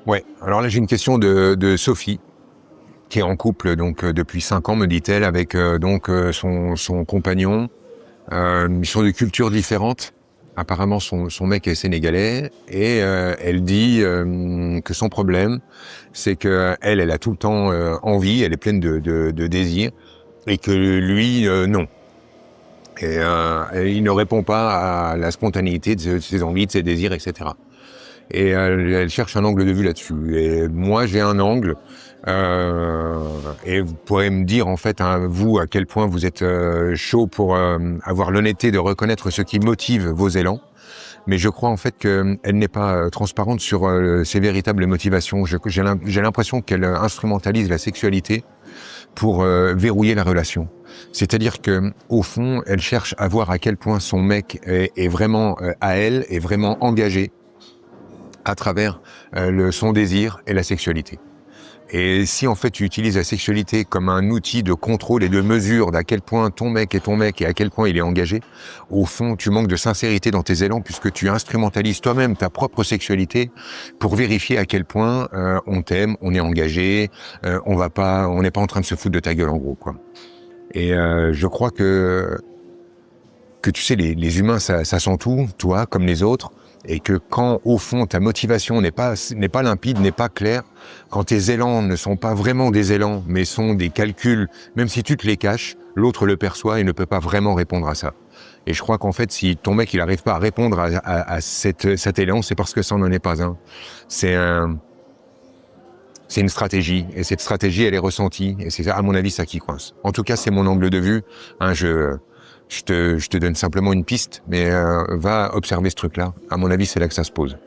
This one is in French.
Ouais, alors là j'ai une question de Sophie, qui est en couple donc depuis 5 ans, me dit-elle, avec son compagnon. Ils sont de cultures différentes. Apparemment son mec est sénégalais et elle dit que son problème, c'est que elle a tout le temps envie, elle est pleine de désirs, et que lui non. Et il ne répond pas à la spontanéité de ses envies, de ses désirs, etc. Et elle cherche un angle de vue là-dessus. Et moi, j'ai un angle. Et vous pourrez me dire, en fait, hein, vous, à quel point vous êtes chaud pour avoir l'honnêteté de reconnaître ce qui motive vos élans. Mais je crois, en fait, qu'elle n'est pas transparente sur ses véritables motivations. J'ai l'impression qu'elle instrumentalise la sexualité pour verrouiller la relation. C'est-à-dire que, au fond, elle cherche à voir à quel point son mec est vraiment à elle, est vraiment engagé à travers son désir et la sexualité. Et si en fait tu utilises la sexualité comme un outil de contrôle et de mesure d'à quel point ton mec est ton mec et à quel point il est engagé, au fond tu manques de sincérité dans tes élans, puisque tu instrumentalises toi-même ta propre sexualité pour vérifier à quel point on t'aime, on est engagé, on n'est pas en train de se foutre de ta gueule en gros, quoi. Et je crois que tu sais, les humains, ça sent tout, toi comme les autres, et que quand, au fond, ta motivation n'est pas limpide, n'est pas claire, quand tes élans ne sont pas vraiment des élans, mais sont des calculs, même si tu te les caches, l'autre le perçoit et ne peut pas vraiment répondre à ça. Et je crois qu'en fait, si ton mec, il n'arrive pas à répondre à cet élan, c'est parce que ça n'en est pas un. C'est une stratégie, et cette stratégie, elle est ressentie, et c'est à mon avis ça qui coince. En tout cas, c'est mon angle de vue. Hein, je te donne simplement une piste, mais va observer ce truc-là. À mon avis, c'est là que ça se pose.